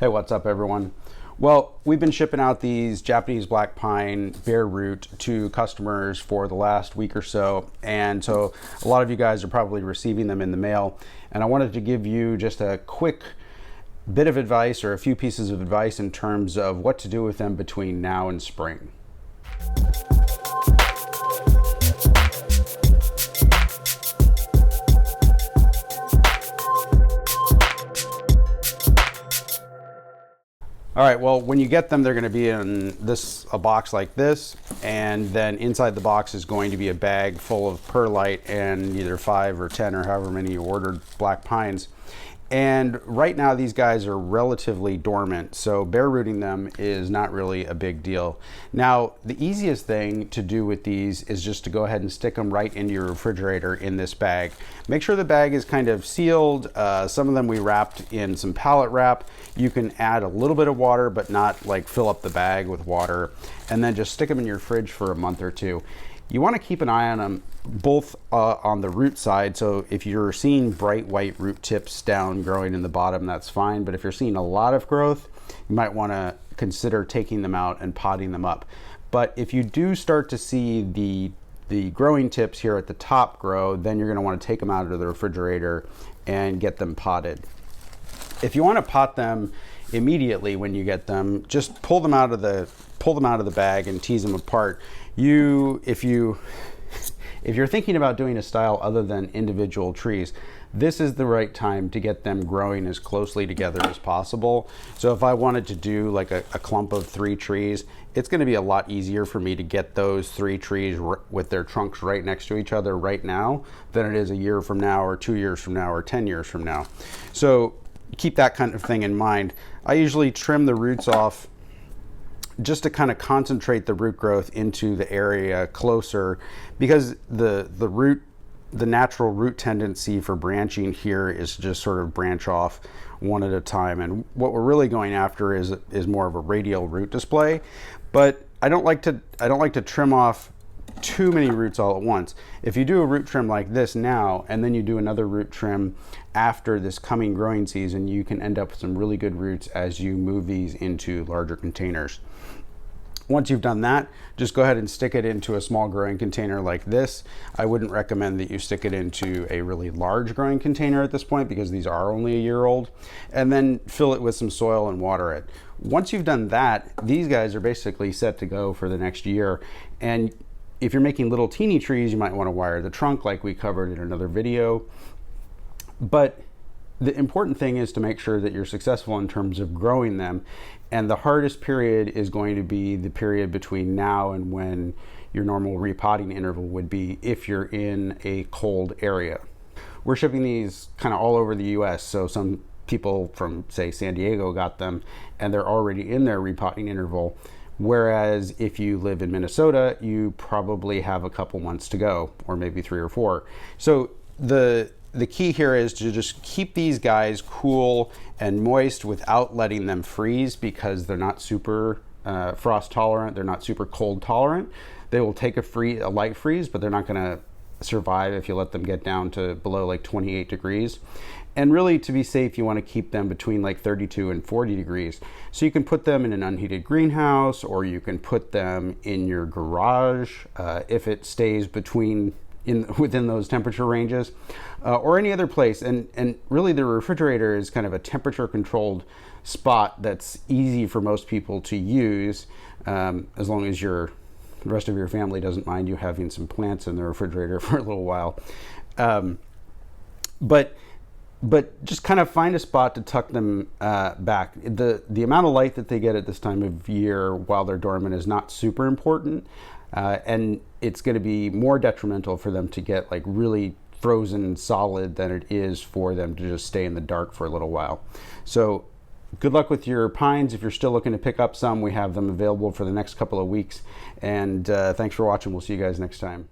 Hey, what's up everyone? Well, we've been shipping out these Japanese black pine bare root to customers for the last week or so, and so a lot of you guys are probably receiving them in the mail, and I wanted to give you just a quick bit of advice or a few pieces of advice in terms of what to do with them between now and spring. All right, well, when you get them, they're going to be in a box like this, and then inside the box is going to be a bag full of perlite and either 5 or 10 or however many you ordered black pines. And right now these guys are relatively dormant, so bare rooting them is not really a big deal. Now, the easiest thing to do with these is just to go ahead and stick them right into your refrigerator in this bag. Make sure the bag is kind of sealed. Some of them we wrapped in some pallet wrap. You can add a little bit of water, but not like fill up the bag with water, and then just stick them in your fridge for a month or two. You want to keep an eye on them both on the root side, so if you're seeing bright white root tips down growing in the bottom, that's fine, but if you're seeing a lot of growth, you might want to consider taking them out and potting them up. But if you do start to see the growing tips here at the top grow, then you're going to want to take them out of the refrigerator and get them potted. If you want to pot them immediately when you get them, just pull them out of the bag and tease them apart. If you're thinking about doing a style other than individual trees, this is the right time to get them growing as closely together as possible. So if I wanted to do like a clump of 3 trees, it's going to be a lot easier for me to get those 3 trees with their trunks right next to each other right now than it is a year from now or 2 years from now or 10 years from now. So keep that kind of thing in mind. I usually trim the roots off just to kind of concentrate the root growth into the area closer, because the natural root tendency for branching here is to just sort of branch off one at a time, and what we're really going after is more of a radial root display. But I don't like to trim off too many roots all at once. If you do a root trim like this now and then you do another root trim after this coming growing season, you can end up with some really good roots as you move these into larger containers. Once you've done that, just go ahead and stick it into a small growing container like this. I wouldn't recommend that you stick it into a really large growing container at this point, because these are only a year old, and then fill it with some soil and water it. Once you've done that, these guys are basically set to go for the next year. And if you're making little teeny trees, you might want to wire the trunk like we covered in another video. But the important thing is to make sure that you're successful in terms of growing them. And the hardest period is going to be the period between now and when your normal repotting interval would be if you're in a cold area. We're shipping these kind of all over the US, so some people from, say, San Diego got them and they're already in their repotting interval. Whereas if you live in Minnesota, you probably have a couple months to go, or maybe 3 or 4. So the key here is to just keep these guys cool and moist without letting them freeze, because they're not super frost tolerant, they're not super cold tolerant. They will take a light freeze, but they're not going to survive if you let them get down to below like 28 degrees. And really, to be safe, you want to keep them between like 32 and 40 degrees. So you can put them in an unheated greenhouse, or you can put them in your garage if it stays within those temperature ranges, or any other place. And really, the refrigerator is kind of a temperature controlled spot that's easy for most people to use, as long as the rest of your family doesn't mind you having some plants in the refrigerator for a little while. But just kind of find a spot to tuck them back. The amount of light that they get at this time of year while they're dormant is not super important, and it's going to be more detrimental for them to get like really frozen solid than it is for them to just stay in the dark for a little while. So good luck with your pines. If you're still looking to pick up some, we have them available for the next couple of weeks. And thanks for watching. We'll see you guys next time.